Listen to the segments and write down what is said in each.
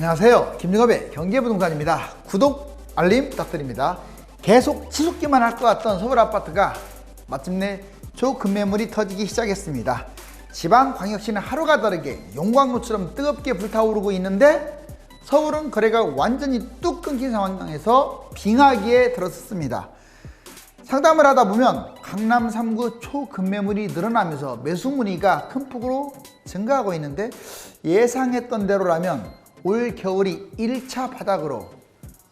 안녕하세요. 김영업의 경기부동산입니다. 구독, 알림 부탁드립니다. 계속 치솟기만 할 것 같던 서울 아파트가 마침내 초급매물이 터지기 시작했습니다. 지방광역시는 하루가 다르게 용광로처럼 뜨겁게 불타오르고 있는데 서울은 거래가 완전히 뚝 끊긴 상황에서 빙하기에 들어섰습니다. 상담을 하다 보면 강남 3구 초급매물이 늘어나면서 매수 문의가 큰 폭으로 증가하고 있는데 예상했던 대로라면 올 겨울이 1차 바닥으로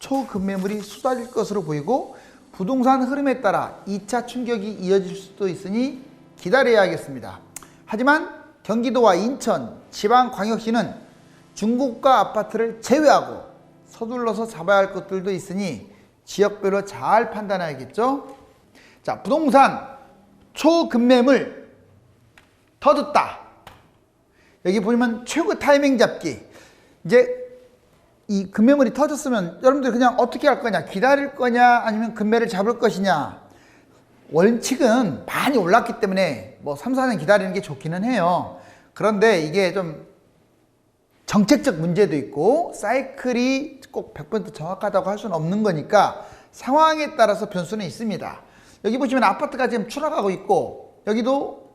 초급매물이 쏟아질 것으로 보이고 부동산 흐름에 따라 2차 충격이 이어질 수도 있으니 기다려야겠습니다. 하지만 경기도와 인천, 지방광역시는 중고가 아파트를 제외하고 서둘러서 잡아야 할 것들도 있으니 지역별로 잘 판단해야겠죠. 자, 부동산 초급매물 터졌다. 여기 보시면 최고 타이밍 잡기. 이제 이 급매물이 터졌으면 여러분들 그냥 어떻게 할 거냐, 기다릴 거냐 아니면 급매를 잡을 것이냐. 원칙은 많이 올랐기 때문에 뭐 3, 4년 기다리는 게 좋기는 해요. 그런데 이게 좀 정책적 문제도 있고 사이클이 꼭 100% 정확하다고 할 수는 없는 거니까 상황에 따라서 변수는 있습니다. 여기 보시면 아파트가 지금 추락하고 있고 여기도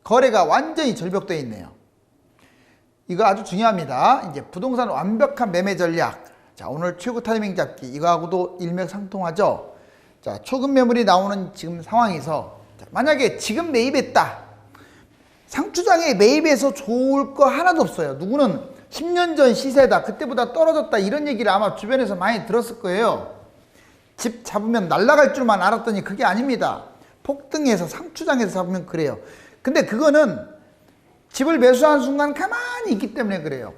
거래가 완전히 절벽되어 있네요. 이거 아주 중요합니다. 이제 부동산 완벽한 매매 전략. 자, 오늘 최고 타이밍 잡기. 이거하고도 일맥상통하죠. 자, 초급 매물이 나오는 지금 상황에서 자, 만약에 지금 매입했다. 상추장에 매입해서 좋을 거 하나도 없어요. 누구는 10년 전 시세다. 그때보다 떨어졌다. 이런 얘기를 아마 주변에서 많이 들었을 거예요. 집 잡으면 날아갈 줄만 알았더니 그게 아닙니다. 폭등해서 상추장에서 잡으면 그래요. 근데 그거는 집을 매수한 순간 가만히 있기 때문에 그래요.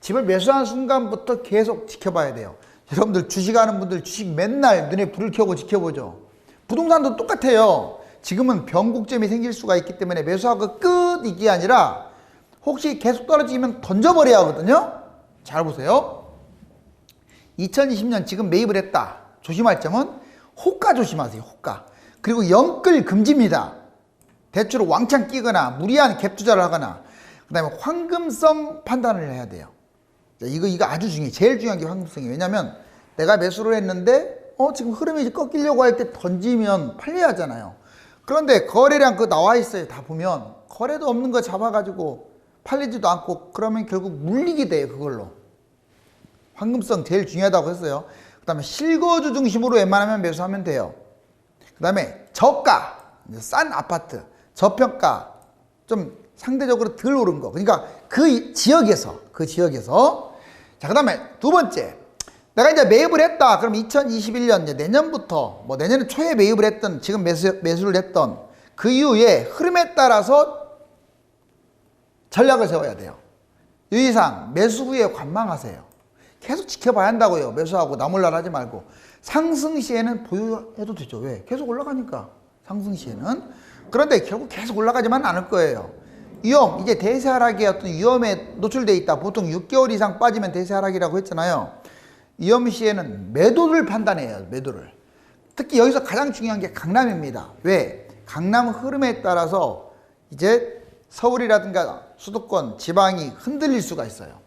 집을 매수한 순간부터 계속 지켜봐야 돼요. 여러분들 주식하는 분들 주식 맨날 눈에 불을 켜고 지켜보죠. 부동산도 똑같아요. 지금은 변곡점이 생길 수가 있기 때문에 매수하고 끝 이게 아니라 혹시 계속 떨어지면 던져버려야 하거든요. 잘 보세요. 2020년 지금 매입을 했다. 조심할 점은 호가 조심하세요. 호가. 그리고 영끌 금지입니다. 대출을 왕창 끼거나 무리한 갭 투자를 하거나 그 다음에 황금성 판단을 해야 돼요. 이거 아주 중요해요. 제일 중요한 게 황금성이에요. 왜냐하면 내가 매수를 했는데 지금 흐름이 꺾이려고 할 때 던지면 팔려야 하잖아요. 그런데 거래량 그거 나와 있어요. 다 보면 거래도 없는 거 잡아가지고 팔리지도 않고 그러면 결국 물리게 돼요. 그걸로. 황금성 제일 중요하다고 했어요. 그 다음에 실거주 중심으로 웬만하면 매수하면 돼요. 그 다음에 저가, 싼 아파트, 저평가, 좀 상대적으로 덜 오른 거. 그러니까 그 지역에서. 자, 그 다음에 두 번째. 내가 이제 매입을 했다. 그럼 2021년, 이제 내년부터, 뭐 내년 초에 매입을 했던, 지금 매수를 했던 그 이후에 흐름에 따라서 전략을 세워야 돼요. 유의사항, 매수 후에 관망하세요. 계속 지켜봐야 한다고요. 매수하고 나몰라 하지 말고. 상승 시에는 보유해도 되죠. 왜? 계속 올라가니까. 상승 시에는. 그런데 결국 계속 올라가지만 않을 거예요. 위험, 이제 대세 하락의 어떤 위험에 노출되어 있다. 보통 6개월 이상 빠지면 대세 하락이라고 했잖아요. 위험 시에는 매도를 판단해요. 매도를. 특히 여기서 가장 중요한 게 강남입니다. 왜? 강남 흐름에 따라서 이제 서울이라든가 수도권, 지방이 흔들릴 수가 있어요.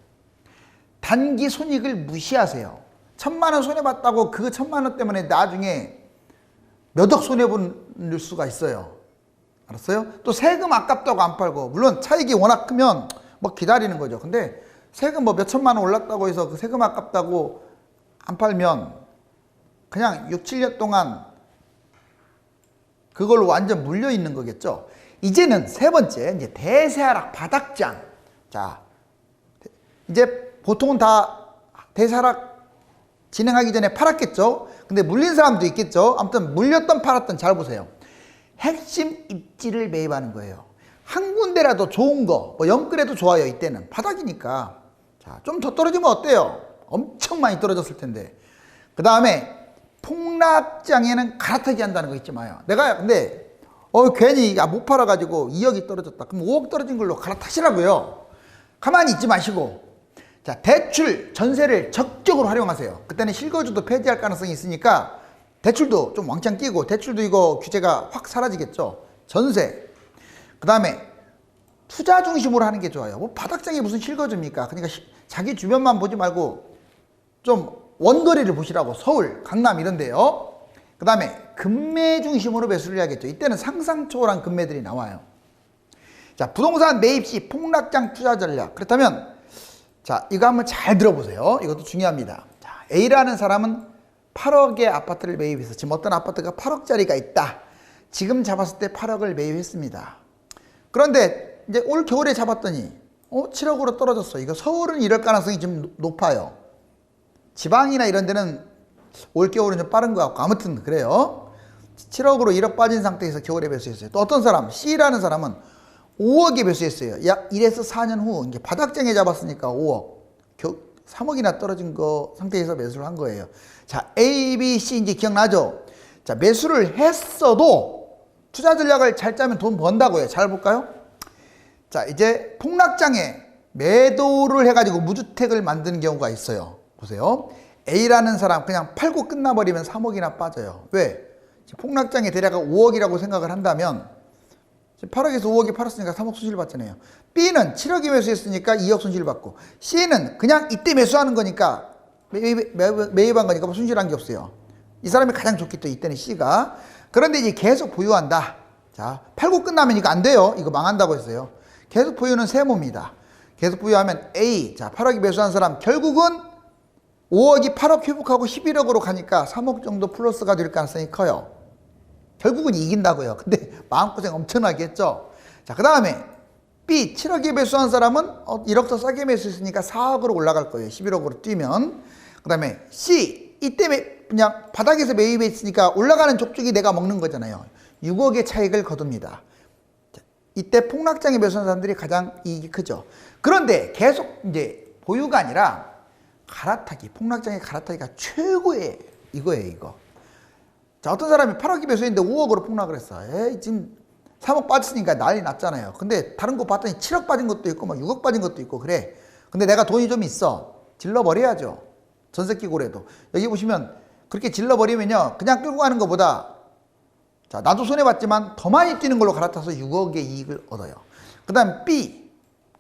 단기 손익을 무시하세요. 1,000만 원 손해봤다고 그 1,000만 원 때문에 나중에 몇 억 손해볼 수가 있어요. 알았어요? 또 세금 아깝다고 안 팔고, 물론 차익이 워낙 크면 뭐 기다리는 거죠. 근데 세금 뭐 몇천만 원 올랐다고 해서 그 세금 아깝다고 안 팔면 그냥 6, 7년 동안 그걸로 완전 물려 있는 거겠죠. 이제는 세 번째, 이제 대세 하락 바닥장. 자, 이제 보통은 다 대세 하락 진행하기 전에 팔았겠죠. 근데 물린 사람도 있겠죠. 아무튼 물렸던 팔았던 잘 보세요. 핵심 입지를 매입하는 거예요. 한 군데라도 좋은 거, 뭐 영끌해도 좋아요. 이때는 바닥이니까. 자, 좀 더 떨어지면 어때요? 엄청 많이 떨어졌을 텐데. 그 다음에 폭락장에는 갈아타기 한다는 거 잊지 마요. 내가 근데 괜히 못 팔아가지고 2억이 떨어졌다. 그럼 5억 떨어진 걸로 갈아타시라고요. 가만히 있지 마시고. 자, 대출, 전세를 적극적으로 활용하세요. 그때는 실거주도 폐지할 가능성이 있으니까 대출도 좀 왕창 끼고, 대출도 이거 규제가 확 사라지겠죠. 전세. 그 다음에 투자 중심으로 하는 게 좋아요. 뭐 바닥장이 무슨 실거주입니까? 그러니까 자기 주변만 보지 말고 좀 원거리를 보시라고. 서울, 강남 이런데요. 그 다음에 금매 중심으로 매수를 해야겠죠. 이때는 상상 초월한 금매들이 나와요. 자, 부동산 매입 시 폭락장 투자 전략. 그렇다면 자, 이거 한번 잘 들어보세요. 이것도 중요합니다. 자, A라는 사람은 8억의 아파트를 매입해서 지금 어떤 아파트가 8억짜리가 있다. 지금 잡았을 때 8억을 매입했습니다. 그런데 이제 올 겨울에 잡았더니 7억으로 떨어졌어. 이거 서울은 이럴 가능성이 좀 높아요. 지방이나 이런 데는 올 겨울은 좀 빠른 것 같고 아무튼 그래요. 7억으로 1억 빠진 상태에서 겨울에 매수했어요. 또 어떤 사람, C라는 사람은 5억에 매수했어요. 약 1에서 4년 후 이제 바닥장에 잡았으니까 5억, 3억이나 떨어진 거 상태에서 매수를 한 거예요. 자, A, B, C 이제 기억나죠? 자, 매수를 했어도 투자 전략을 잘 짜면 돈 번다고요. 잘 볼까요? 자, 이제 폭락장에 매도를 해가지고 무주택을 만드는 경우가 있어요. 보세요. A라는 사람 그냥 팔고 끝나버리면 3억이나 빠져요. 왜? 폭락장에 대략 5억이라고 생각을 한다면 8억에서 5억이 팔았으니까 3억 손실 받잖아요. B는 7억에 매수했으니까 2억 손실 받고, C는 그냥 이때 매수하는 거니까 매입한 거니까 뭐 손실한 게 없어요. 이 사람이 가장 좋겠죠. 이때는 C가. 그런데 이제 계속 보유한다. 자, 팔고 끝나면 이거 안 돼요. 이거 망한다고 했어요. 계속 보유는 세모입니다. 계속 보유하면 A, 자 8억이 매수한 사람 결국은 5억이 8억 회복하고 11억으로 가니까 3억 정도 플러스가 될 가능성이 커요. 결국은 이긴다고요. 근데 마음고생 엄청나게 했죠. 자, 그 다음에 B, 7억에 매수한 사람은 1억 더 싸게 매수했으니까 4억으로 올라갈 거예요. 11억으로 뛰면. 그 다음에 C, 이때 그냥 바닥에서 매입했으니까 올라가는 족족이 내가 먹는 거잖아요. 6억의 차익을 거둡니다. 자, 이때 폭락장에 매수한 사람들이 가장 이익이 크죠. 그런데 계속 이제 보유가 아니라 갈아타기, 폭락장에 갈아타기가 최고의 이거예요, 이거. 자, 어떤 사람이 8억이 매수했는데 5억으로 폭락을 했어. 지금 3억 빠졌으니까 난리 났잖아요. 근데 다른 거 봤더니 7억 빠진 것도 있고, 막 6억 빠진 것도 있고, 그래. 근데 내가 돈이 좀 있어. 질러버려야죠. 전세 끼고라도. 여기 보시면 그렇게 질러버리면요. 그냥 끌고 가는 것보다, 자, 나도 손해봤지만 더 많이 뛰는 걸로 갈아타서 6억의 이익을 얻어요. 그 다음 B.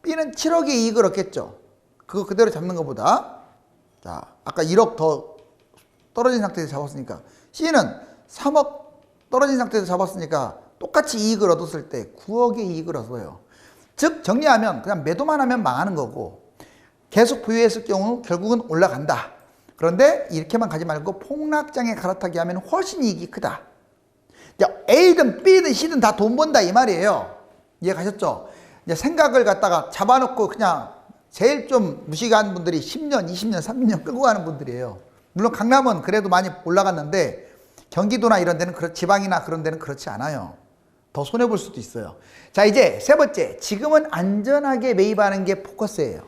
B는 7억의 이익을 얻겠죠. 그거 그대로 잡는 것보다. 자, 아까 1억 더 떨어진 상태에서 잡았으니까. C는 3억 떨어진 상태에서 잡았으니까 똑같이 이익을 얻었을 때 9억의 이익을 얻어요. 즉 정리하면 그냥 매도만 하면 망하는 거고, 계속 보유했을 경우 결국은 올라간다. 그런데 이렇게만 가지 말고 폭락장에 갈아타기 하면 훨씬 이익이 크다. A든 B든 C든 다 돈 번다 이 말이에요. 이해 가셨죠? 이제 생각을 갖다가 잡아놓고 그냥 제일 좀 무식한 분들이 10년, 20년, 30년 끌고 가는 분들이에요. 물론 강남은 그래도 많이 올라갔는데 경기도나 이런 데는 지방이나 그런 데는 그렇지 않아요. 더 손해볼 수도 있어요. 자, 이제 세 번째, 지금은 안전하게 매입하는 게 포커스예요.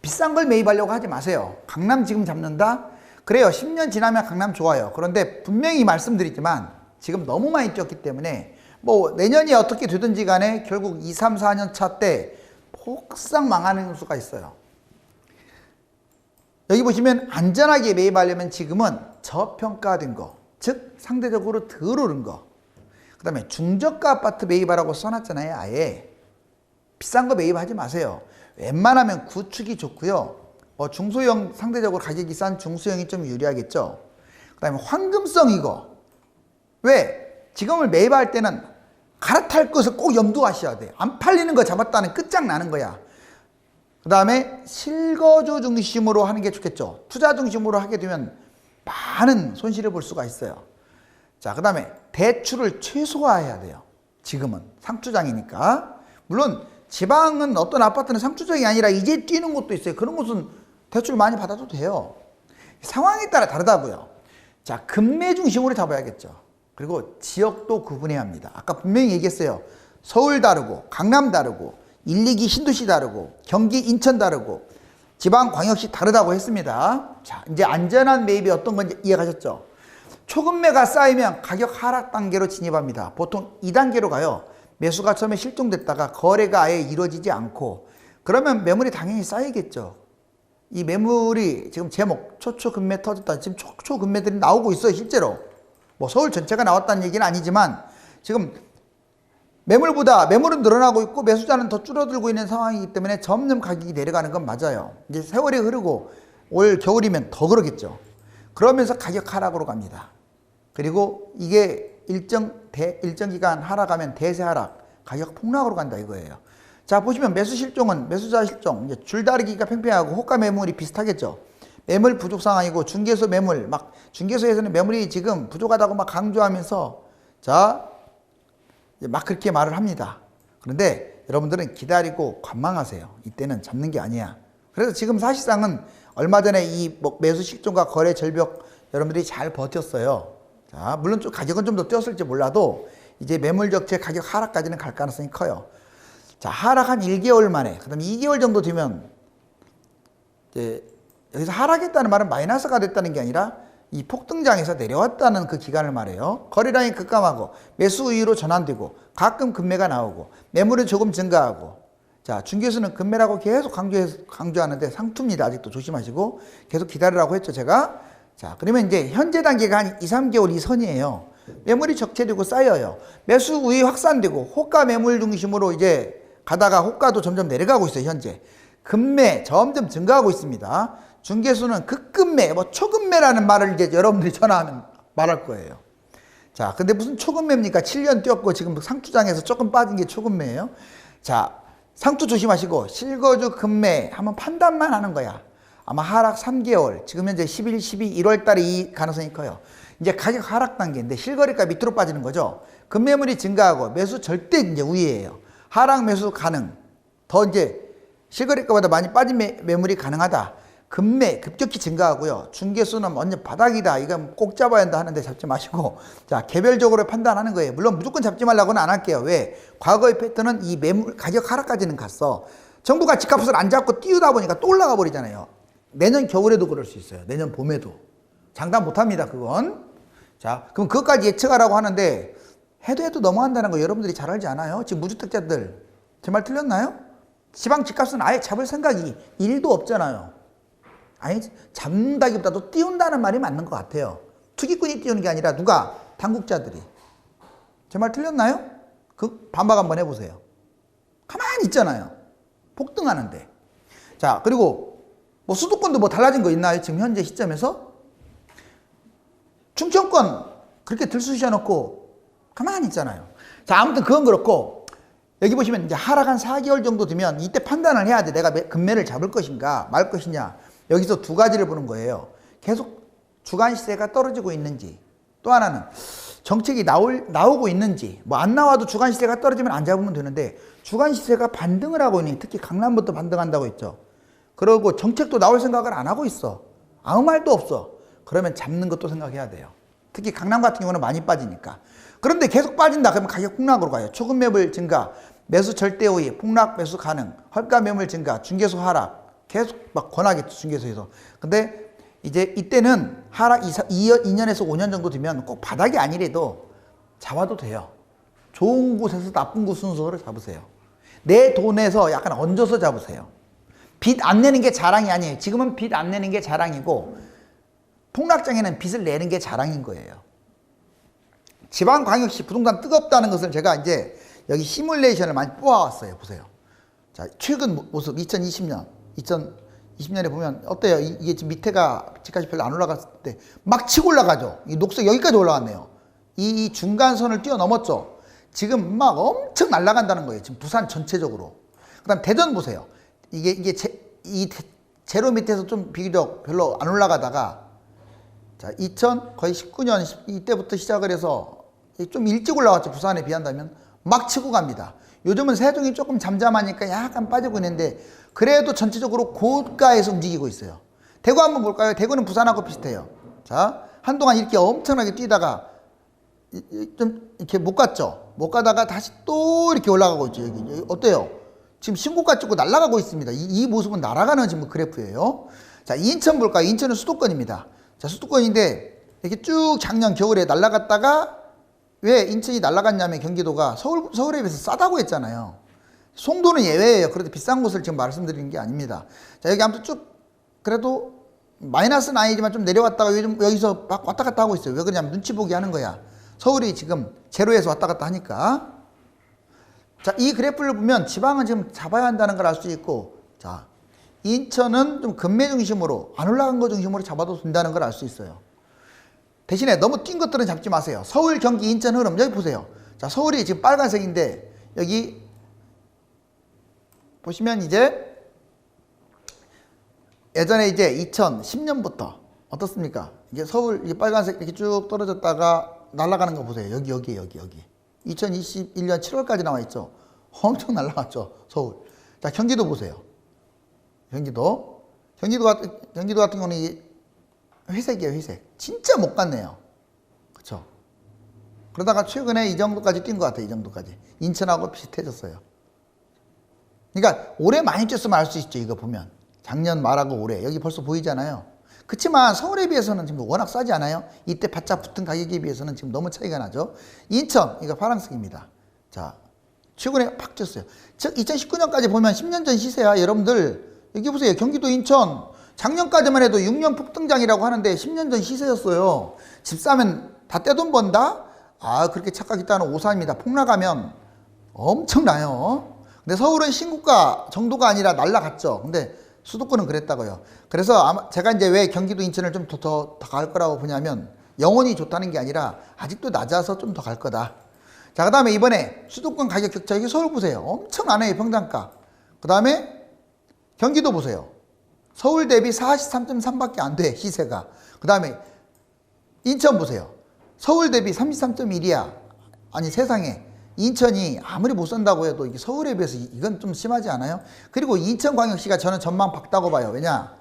비싼 걸 매입하려고 하지 마세요. 강남 지금 잡는다? 그래요. 10년 지나면 강남 좋아요. 그런데 분명히 말씀드리지만 지금 너무 많이 뛰었기 때문에 뭐 내년이 어떻게 되든지 간에 결국 2, 3, 4년 차 때 폭삭 망하는 수가 있어요. 여기 보시면 안전하게 매입하려면 지금은 저평가된 거, 즉 상대적으로 덜 오른 거, 그 다음에 중저가 아파트 매입하라고 써놨잖아요. 아예 비싼 거 매입하지 마세요. 웬만하면 구축이 좋고요. 중소형, 상대적으로 가격이 싼 중소형이 좀 유리하겠죠. 그 다음에 황금성 이거. 왜? 지금을 매입할 때는 갈아탈 것을 꼭 염두하셔야 돼요. 안 팔리는 거 잡았다는 끝장나는 거야. 그 다음에 실거주 중심으로 하는 게 좋겠죠. 투자 중심으로 하게 되면 많은 손실을 볼 수가 있어요. 자, 그 다음에 대출을 최소화해야 돼요. 지금은 상투장이니까. 물론 지방은 어떤 아파트는 상투장이 아니라 이제 뛰는 곳도 있어요. 그런 곳은 대출 많이 받아도 돼요. 상황에 따라 다르다고요. 자, 금매 중심으로 잡아야겠죠. 그리고 지역도 구분해야 합니다. 아까 분명히 얘기했어요. 서울 다르고 강남 다르고 1, 2기 신도시 다르고 경기 인천 다르고 지방광역시 다르다고 했습니다. 자, 이제 안전한 매입이 어떤 건지 이해가셨죠? 초금매가 쌓이면 가격 하락 단계로 진입합니다. 보통 2단계로 가요. 매수가 처음에 실종됐다가 거래가 아예 이루어지지 않고, 그러면 매물이 당연히 쌓이겠죠. 이 매물이 지금 제목 초초금매 터졌다. 지금 초초금매들이 나오고 있어요. 실제로 뭐 서울 전체가 나왔다는 얘기는 아니지만 지금 매물보다 매물은 늘어나고 있고 매수자는 더 줄어들고 있는 상황이기 때문에 점점 가격이 내려가는 건 맞아요. 이제 세월이 흐르고 올 겨울이면 더 그러겠죠. 그러면서 가격 하락으로 갑니다. 그리고 이게 일정 기간 하락하면 대세 하락, 가격 폭락으로 간다 이거예요. 자, 보시면 매수 실종은 매수자 실종, 이제 줄다리기가 팽팽하고 호가 매물이 비슷하겠죠. 매물 부족 상황이고 중개소 매물, 막 중개소에서는 매물이 지금 부족하다고 막 강조하면서 자, 막 그렇게 말을 합니다. 그런데 여러분들은 기다리고 관망하세요. 이때는 잡는 게 아니야. 그래서 지금 사실상은 얼마 전에 이 매수 실종과 거래 절벽 여러분들이 잘 버텼어요. 자, 물론 좀 가격은 좀 더 뛰었을지 몰라도 이제 매물 적재 가격 하락까지는 갈 가능성이 커요. 자, 하락 한 1개월 만에, 그 다음에 2개월 정도 되면 이제 여기서 하락했다는 말은 마이너스가 됐다는 게 아니라 이 폭등장에서 내려왔다는 그 기간을 말해요. 거래량이 급감하고 매수 우위로 전환되고 가끔 급매가 나오고 매물은 조금 증가하고, 자, 중개수는 급매라고 계속 강조하는데 상투입니다. 아직도 조심하시고 계속 기다리라고 했죠, 제가. 자, 그러면 이제 현재 단계가 한 2, 3개월 이 선이에요. 매물이 적체되고 쌓여요. 매수 우위 확산되고 호가 매물 중심으로 이제 가다가 호가도 점점 내려가고 있어요, 현재. 급매 점점 증가하고 있습니다. 중개수는 급급매, 초급매라는 말을 이제 여러분들이 전화하면 말할 거예요. 자, 근데 무슨 초급매입니까? 7년 뛰었고 지금 상투장에서 조금 빠진 게 초급매예요. 자, 상투 조심하시고 실거주 급매 한번 판단만 하는 거야. 아마 하락 3개월, 지금 현재 11, 12, 1월 달에 이 가능성이 커요. 이제 가격 하락 단계인데 실거래가 밑으로 빠지는 거죠. 급매물이 증가하고 매수 절대 이제 우위예요. 하락 매수 가능. 더 이제 실거래가보다 많이 빠진 매물이 가능하다. 급매 급격히 증가하고요. 중개수는 완전 바닥이다. 이건 꼭 잡아야 한다 하는데 잡지 마시고, 자, 개별적으로 판단하는 거예요. 물론 무조건 잡지 말라고는 안 할게요. 왜? 과거의 패턴은 이 매물 가격 하락까지는 갔어. 정부가 집값을 안 잡고 띄우다 보니까 또 올라가 버리잖아요. 내년 겨울에도 그럴 수 있어요. 내년 봄에도. 장담 못 합니다, 그건. 자, 그럼 그것까지 예측하라고 하는데 해도 넘어간다는 거 여러분들이 잘 알지 않아요? 지금 무주택자들 제 말 틀렸나요? 지방 집값은 아예 잡을 생각이 1도 없잖아요. 아니, 잡는다기보다도 띄운다는 말이 맞는 것 같아요. 투기꾼이 띄우는 게 아니라 누가? 당국자들이. 제 말 틀렸나요? 그 반박 한번 해보세요. 가만히 있잖아요. 폭등하는데. 자, 그리고 수도권도 달라진 거 있나요? 지금 현재 시점에서? 충청권 그렇게 들쑤셔놓고 가만히 있잖아요. 자, 아무튼 그건 그렇고, 여기 보시면 이제 하락 한 4개월 정도 되면 이때 판단을 해야 돼. 내가 급매를 잡을 것인가 말 것이냐. 여기서 두 가지를 보는 거예요. 계속 주간 시세가 떨어지고 있는지, 또 하나는 정책이 나오고 있는지. 안 나와도 주간 시세가 떨어지면 안 잡으면 되는데 주간 시세가 반등을 하고 있니. 특히 강남부터 반등한다고 했죠. 그러고 정책도 나올 생각을 안 하고 있어. 아무 말도 없어. 그러면 잡는 것도 생각해야 돼요. 특히 강남 같은 경우는 많이 빠지니까. 그런데 계속 빠진다 그러면 가격 폭락으로 가요. 초급 매물 증가, 매수 절대 우위, 폭락 매수 가능, 헐가 매물 증가, 중개소 하락 계속 막 권하겠죠, 중개소에서. 근데 이제 이때는 하락 2년에서 5년 정도 되면 꼭 바닥이 아니래도 잡아도 돼요. 좋은 곳에서 나쁜 곳 순서를 잡으세요. 내 돈에서 약간 얹어서 잡으세요. 빚 안 내는 게 자랑이 아니에요. 지금은 빚 안 내는 게 자랑이고 폭락장에는 빚을 내는 게 자랑인 거예요. 지방광역시 부동산 뜨겁다는 것을 제가 이제 여기 시뮬레이션을 많이 뽑아왔어요. 보세요. 자, 최근 모습 2020년에 보면 어때요? 이게 지금 밑에가 집값이 별로 안 올라갔을 때 막 치고 올라가죠. 이 녹색 여기까지 올라갔네요. 이 중간선을 뛰어넘었죠. 지금 막 엄청 날아간다는 거예요. 지금 부산 전체적으로. 그다음 대전 보세요. 이게 제로 밑에서 좀 비교적 별로 안 올라가다가, 자, 거의 19년 이때부터 시작을 해서 좀 일찍 올라왔죠. 부산에 비한다면 막 치고 갑니다. 요즘은 세종이 조금 잠잠하니까 약간 빠지고 있는데 그래도 전체적으로 고가에서 움직이고 있어요. 대구 한번 볼까요? 대구는 부산하고 비슷해요. 자, 한동안 이렇게 엄청나게 뛰다가 좀 이렇게 못 갔죠. 못 가다가 다시 또 이렇게 올라가고 있죠. 여기 어때요? 지금 신고가 찍고 날아가고 있습니다. 이 모습은 날아가는 지금 그래프예요. 자, 인천 볼까요? 인천은 수도권입니다. 자, 수도권인데 이렇게 쭉 작년 겨울에 날아갔다가, 왜 인천이 날아갔냐면 경기도가 서울에 비해서 싸다고 했잖아요. 송도는 예외예요. 그래도 비싼 곳을 지금 말씀드리는 게 아닙니다. 자, 여기 아무튼 쭉 그래도 마이너스는 아니지만 좀 내려왔다가 요즘 여기서 막 왔다 갔다 하고 있어요. 왜 그러냐면 눈치 보기 하는 거야. 서울이 지금 제로에서 왔다 갔다 하니까. 자, 이 그래프를 보면 지방은 지금 잡아야 한다는 걸 알 수 있고, 자, 인천은 좀 금매 중심으로 안 올라간 거 중심으로 잡아도 된다는 걸 알 수 있어요. 대신에 너무 뛴 것들은 잡지 마세요. 서울, 경기, 인천 흐름 여기 보세요. 자, 서울이 지금 빨간색인데 여기 보시면 이제 예전에 이제 2010년부터 어떻습니까? 이게 서울 이게 빨간색 이렇게 쭉 떨어졌다가 날아가는 거 보세요. 여기 2021년 7월까지 나와 있죠. 엄청 날아갔죠, 서울. 자, 경기도 보세요. 경기도 같은 경우는 이 회색이에요, 회색. 진짜 못 갔네요. 그렇죠? 그러다가 최근에 이 정도까지 뛴 것 같아요. 이 정도까지. 인천하고 비슷해졌어요. 그러니까 올해 많이 뛰었으면 알 수 있죠. 이거 보면 작년 말하고 올해 여기 벌써 보이잖아요. 그렇지만 서울에 비해서는 지금 워낙 싸지 않아요? 이때 바짝 붙은 가격에 비해서는 지금 너무 차이가 나죠. 인천 이거 파란색입니다. 자, 최근에 팍 뛰었어요. 즉 2019년까지 보면 10년 전 시세야. 여러분들 여기 보세요. 경기도 인천 작년까지만 해도 6년 폭등장이라고 하는데 10년 전 시세였어요. 집 사면 다 떼돈 번다? 아, 그렇게 착각했다는 오산입니다. 폭락하면 엄청나요. 근데 서울은 신고가 정도가 아니라 날라갔죠. 근데 수도권은 그랬다고요. 그래서 아마 제가 이제 왜 경기도 인천을 좀 더 갈 거라고 보냐면 영원히 좋다는 게 아니라 아직도 낮아서 좀 더 갈 거다. 자, 그 다음에 이번에 수도권 가격 격차 여기 서울 보세요. 엄청나네요. 평당가. 그 다음에 경기도 보세요. 서울 대비 43.3밖에 안 돼. 시세가. 그 다음에 인천 보세요. 서울 대비 33.1이야. 아니 세상에 인천이 아무리 못 산다고 해도 이게 서울에 비해서 이건 좀 심하지 않아요? 그리고 인천광역시가 저는 전망 밝다고 봐요. 왜냐?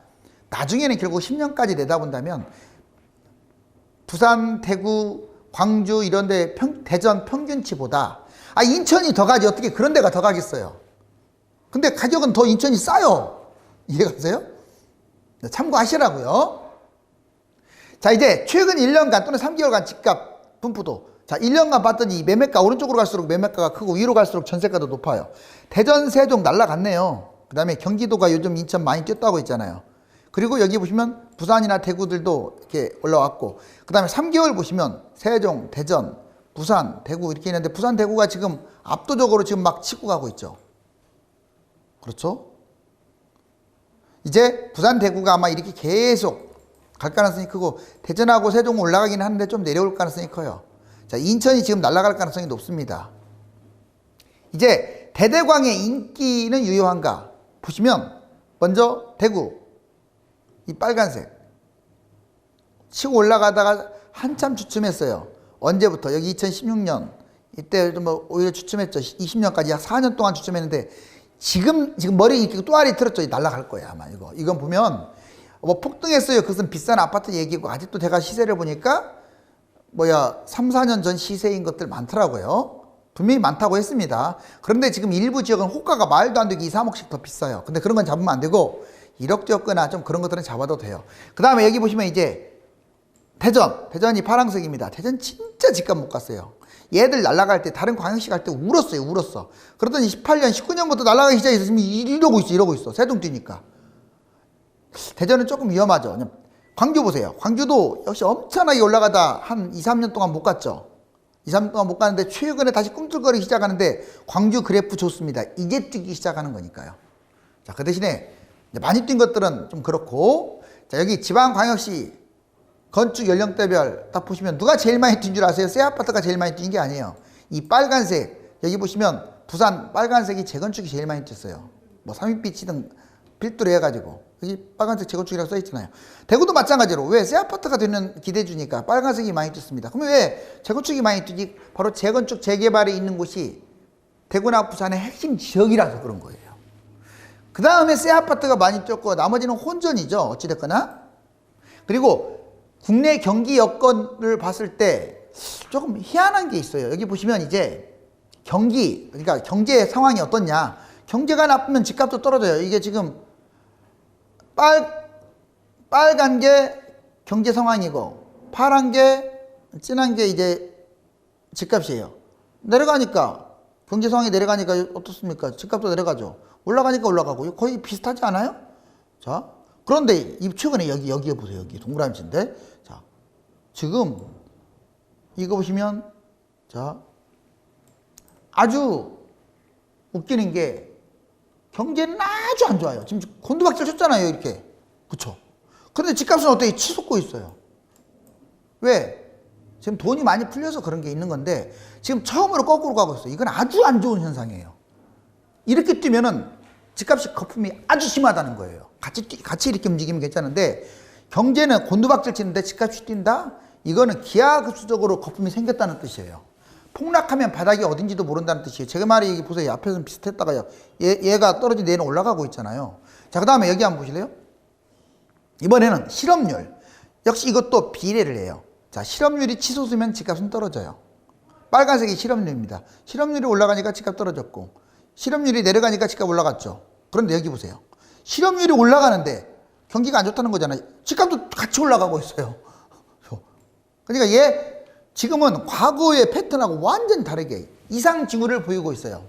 나중에는 결국 10년까지 내다본다면 부산, 대구, 광주 이런 데 대전 평균치보다 인천이 더 가지 어떻게 그런 데가 더 가겠어요. 근데 가격은 더 인천이 싸요. 이해가세요? 참고하시라고요. 자, 이제 최근 1년간 또는 3개월간 집값 분포도 자, 1년간 봤더니 매매가 오른쪽으로 갈수록 매매가가 크고 위로 갈수록 전세가도 높아요. 대전, 세종 날라갔네요. 그 다음에 경기도가 요즘 인천 많이 뛰었다고 했잖아요. 그리고 여기 보시면 부산이나 대구들도 이렇게 올라왔고 그 다음에 3개월 보시면 세종, 대전, 부산, 대구 이렇게 있는데 부산, 대구가 지금 압도적으로 지금 막 치고 가고 있죠. 그렇죠? 이제 부산, 대구가 아마 이렇게 계속 갈 가능성이 크고 대전하고 세종은 올라가긴 하는데 좀 내려올 가능성이 커요. 자, 인천이 지금 날아갈 가능성이 높습니다. 이제 대대광의 인기는 유효한가? 보시면 먼저 대구 이 빨간색 치고 올라가다가 한참 주춤했어요. 언제부터? 여기 2016년 이때 뭐 오히려 주춤했죠. 20년까지 약 4년 동안 주춤했는데 지금 머리 이렇게 또아리 틀었죠. 날아갈 거예요 아마 이거. 이건 보면 뭐 폭등했어요. 그것은 비싼 아파트 얘기고 아직도 제가 시세를 보니까 3, 4년 전 시세인 것들 많더라고요. 분명히 많다고 했습니다. 그런데 지금 일부 지역은 호가가 말도 안 되게 2, 3억씩 더 비싸요. 근데 그런 건 잡으면 안 되고 1억 지역거나 좀 그런 것들은 잡아도 돼요. 그 다음에 여기 보시면 이제 대전이 파란색입니다. 대전 진짜 집값 못 갔어요. 얘들 날아갈 때 다른 광역시 갈 때 울었어. 그러더니 18년, 19년부터 날아가기 시작해서 지금 이러고 있어. 세종 뛰니까. 대전은 조금 위험하죠. 광주 보세요. 광주도 역시 엄청나게 올라가다 한 2, 3년 동안 못 갔죠. 2, 3년 동안 못 갔는데 최근에 다시 꿈틀거리기 시작하는데 광주 그래프 좋습니다. 이제 뛰기 시작하는 거니까요. 자, 그 대신에 많이 뛴 것들은 좀 그렇고 자, 여기 지방광역시 건축 연령대별 딱 보시면 누가 제일 많이 뛴 줄 아세요? 새 아파트가 제일 많이 뛴 게 아니에요. 이 빨간색 여기 보시면 부산 빨간색이 재건축이 제일 많이 뛰었어요. 뭐 삼익빛 등 필두로 해가지고 여기 빨간색 재건축이라고 써있잖아요. 대구도 마찬가지로 왜 새 아파트가 되는 기대주니까 빨간색이 많이 뛰었습니다. 그러면 왜 재건축이 많이 뛰지? 바로 재건축 재개발이 있는 곳이 대구나 부산의 핵심 지역이라서 그런 거예요. 그 다음에 새 아파트가 많이 뛰었고 나머지는 혼전이죠. 어찌됐거나. 그리고 국내 경기 여건을 봤을 때 조금 희한한 게 있어요. 여기 보시면 이제 그러니까 경제 상황이 어떻냐. 경제가 나쁘면 집값도 떨어져요. 이게 지금 빨간 게 경제 상황이고 파란 게 진한 게 이제 집값이에요. 내려가니까 경제 상황이 내려가니까 어떻습니까? 집값도 내려가죠. 올라가니까 올라가고 거의 비슷하지 않아요? 자, 그런데 이 최근에 여기 보세요. 여기 동그라미인데 자, 지금 이거 보시면 자, 아주 웃기는 게 경제는 아주 안 좋아요. 지금 곤두박질 쳤잖아요, 이렇게. 그쵸? 그런데 집값은 어떻게 치솟고 있어요? 왜? 지금 돈이 많이 풀려서 그런 게 있는 건데 지금 처음으로 거꾸로 가고 있어요. 이건 아주 안 좋은 현상이에요. 이렇게 뛰면은 집값이 거품이 아주 심하다는 거예요. 같이 이렇게 움직이면 괜찮은데 경제는 곤두박질 치는데 집값이 뛴다? 이거는 기하급수적으로 거품이 생겼다는 뜻이에요. 폭락하면 바닥이 어딘지도 모른다는 뜻이에요. 제가 말이 보세요. 앞에서는 비슷했다가요. 얘가 떨어진 얘는 올라가고 있잖아요. 자, 그 다음에 여기 한번 보실래요? 이번에는 실업률. 역시 이것도 비례를 해요. 자, 실업률이 치솟으면 집값은 떨어져요. 빨간색이 실업률입니다. 실업률이 올라가니까 집값 떨어졌고 실업률이 내려가니까 집값 올라갔죠. 그런데 여기 보세요. 실업률이 올라가는데 경기가 안 좋다는 거잖아요. 집값도 같이 올라가고 있어요. 그러니까 얘 지금은 과거의 패턴하고 완전 다르게 이상징후를 보이고 있어요.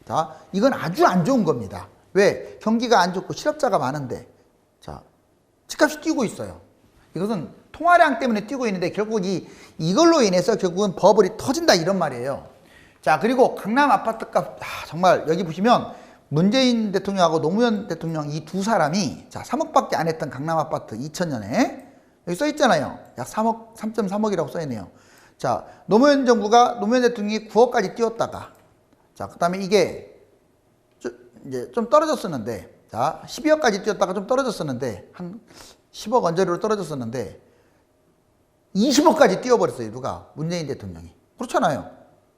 자, 이건 아주 안 좋은 겁니다. 왜? 경기가 안 좋고 실업자가 많은데 자, 집값이 뛰고 있어요. 이것은 통화량 때문에 뛰고 있는데 결국 이걸로 인해서 결국은 버블이 터진다 이런 말이에요. 자, 그리고 강남 아파트값 정말 여기 보시면 문재인 대통령하고 노무현 대통령 이 두 사람이 자 3억밖에 안 했던 강남 아파트 2000년에 여기 써 있잖아요. 약 3억 3.3억이라고 써 있네요. 자, 노무현 대통령이 9억까지 띄웠다가 자, 그다음에 이게 이제 좀 떨어졌었는데 자 12억까지 띄웠다가 좀 떨어졌었는데 한 10억 언저리로 떨어졌었는데 20억까지 띄워버렸어요. 누가? 문재인 대통령이. 그렇잖아요.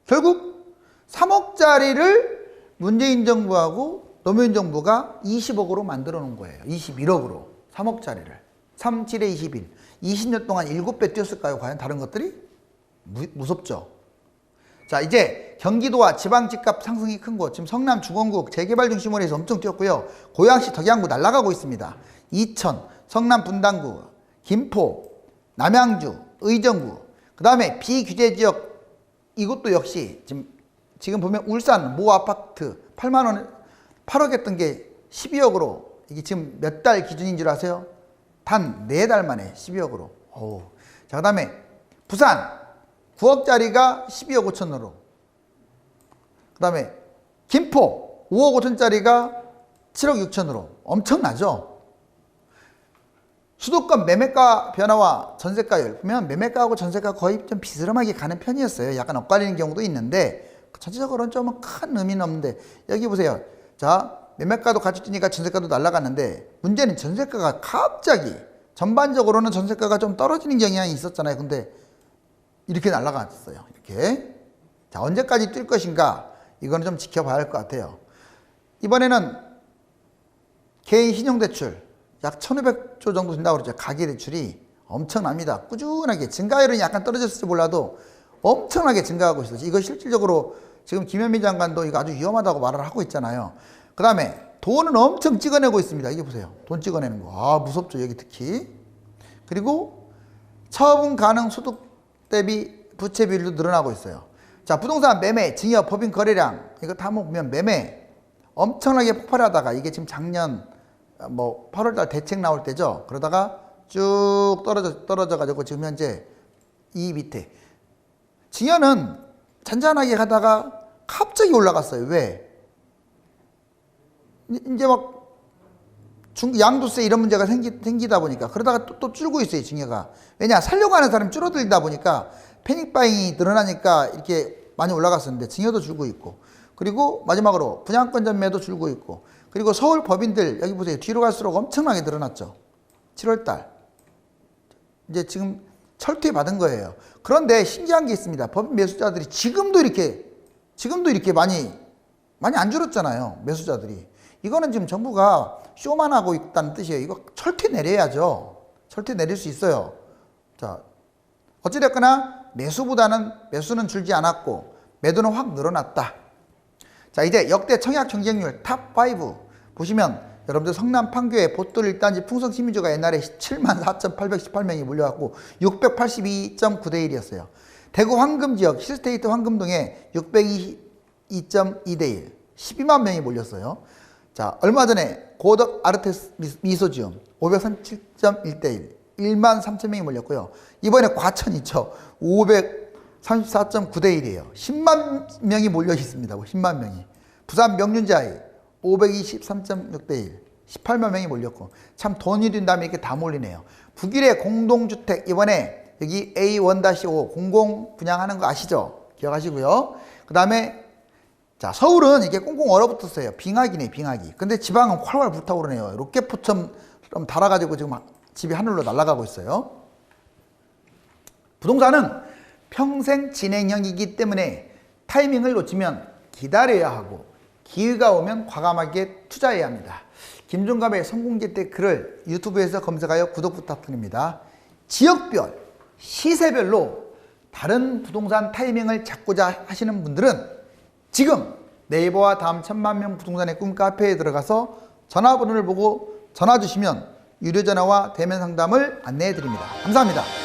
결국 3억짜리를 문재인 정부하고 노무현 정부가 20억으로 만들어 놓은 거예요. 21억으로 3억짜리를 3, 7에 21 20년 동안 7배 뛰었을까요? 과연 다른 것들이? 무섭죠. 자, 이제 경기도와 지방 집값 상승이 큰 곳 지금 성남 중원구 재개발 중심으로 해서 엄청 뛰었고요. 고양시 덕양구 날아가고 있습니다. 이천, 성남 분당구, 김포, 남양주, 의정부 그 다음에 비규제 지역 이것도 역시 지금 보면 울산 모 아파트 8만원 8억 했던 게 12억으로 이게 지금 몇 달 기준인 줄 아세요? 단 4달 만에 12억으로. 자, 그 다음에 부산 9억짜리가 12억 5천으로 그 다음에 김포 5억 5천짜리가 7억 6천으로 엄청나죠? 수도권 매매가 변화와 전세가율 보면 매매가하고 전세가 거의 좀 비스름하게 가는 편이었어요. 약간 엇갈리는 경우도 있는데 전체적으로는 좀 큰 의미는 없는데 여기 보세요. 자, 매매가도 같이 뛰니까 전세가도 날아갔는데 문제는 전세가가 갑자기 전반적으로는 전세가가 좀 떨어지는 경향이 있었잖아요. 근데 이렇게 날아갔어요. 이렇게. 자, 언제까지 뛸 것인가 이거는 좀 지켜봐야 할 것 같아요. 이번에는 개인 신용대출 약 1,500조 정도 된다고 그러죠. 가계대출이 엄청납니다. 꾸준하게 증가율은 약간 떨어졌을지 몰라도 엄청나게 증가하고 있어요. 이거 실질적으로 지금 김현미 장관도 이거 아주 위험하다고 말을 하고 있잖아요. 그 다음에 돈은 엄청 찍어내고 있습니다. 이게 보세요. 돈 찍어내는 거. 아, 무섭죠. 여기 특히. 그리고 처분 가능 소득 대비 부채 비율도 늘어나고 있어요. 자, 부동산 매매, 증여, 법인 거래량 이거 다 한번 보면 매매 엄청나게 폭발하다가 이게 지금 작년 뭐 8월달 대책 나올 때죠. 그러다가 쭉 떨어져 가지고 지금 현재 이 밑에 증여는 잔잔하게 가다가 갑자기 올라갔어요. 왜? 이제 막 양도세 이런 문제가 생기다 보니까 그러다가 또 줄고 있어요. 증여가. 왜냐? 살려고 하는 사람이 줄어들다 보니까 패닉바잉이 늘어나니까 이렇게 많이 올라갔었는데 증여도 줄고 있고 그리고 마지막으로 분양권 전매도 줄고 있고 그리고 서울 법인들 여기 보세요. 뒤로 갈수록 엄청나게 늘어났죠. 7월달 이제 지금 철퇴 받은 거예요. 그런데 신기한 게 있습니다. 법인 매수자들이 지금도 이렇게 많이 안 줄었잖아요. 매수자들이. 이거는 지금 정부가 쇼만 하고 있다는 뜻이에요. 이거 철퇴 내려야죠. 철퇴 내릴 수 있어요. 자, 어찌됐거나 매수는 줄지 않았고 매도는 확 늘어났다. 자, 이제 역대 청약 경쟁률 탑5 보시면 여러분들 성남 판교에 보돌 1단지 풍성 시민주가 옛날에 74,818명이 몰려갖고 682.9대 1이었어요. 대구 황금지역 힐스테이트 황금동에 622.2대 1 12만 명이 몰렸어요. 자, 얼마 전에 고덕 아르테스 미소지움 537.1대 1 1만 3천 명이 몰렸고요. 이번에 과천 있죠. 534.9대 1이에요. 10만 명이 몰려 있습니다. 10만 명이. 부산 명륜자이 523.6대 1, 18만 명이 몰렸고 참 돈이 된다면 이렇게 다 몰리네요. 북일의 공동주택 이번에 여기 A1-5 공공 분양하는 거 아시죠? 기억하시고요. 그 다음에 자 서울은 이게 꽁꽁 얼어붙었어요. 빙하기네 빙하기. 근데 지방은 활활 불타오르네요. 로켓포처럼 달아가지고 지금 집이 하늘로 날아가고 있어요. 부동산은 평생 진행형이기 때문에 타이밍을 놓치면 기다려야 하고 기회가 오면 과감하게 투자해야 합니다. 김종갑의 성공기 때 글을 유튜브에서 검색하여 구독 부탁드립니다. 지역별, 시세별로 다른 부동산 타이밍을 잡고자 하시는 분들은 지금 네이버와 다음 1000만명 부동산의 꿈 카페에 들어가서 전화번호를 보고 전화 주시면 유료 전화와 대면 상담을 안내해 드립니다. 감사합니다.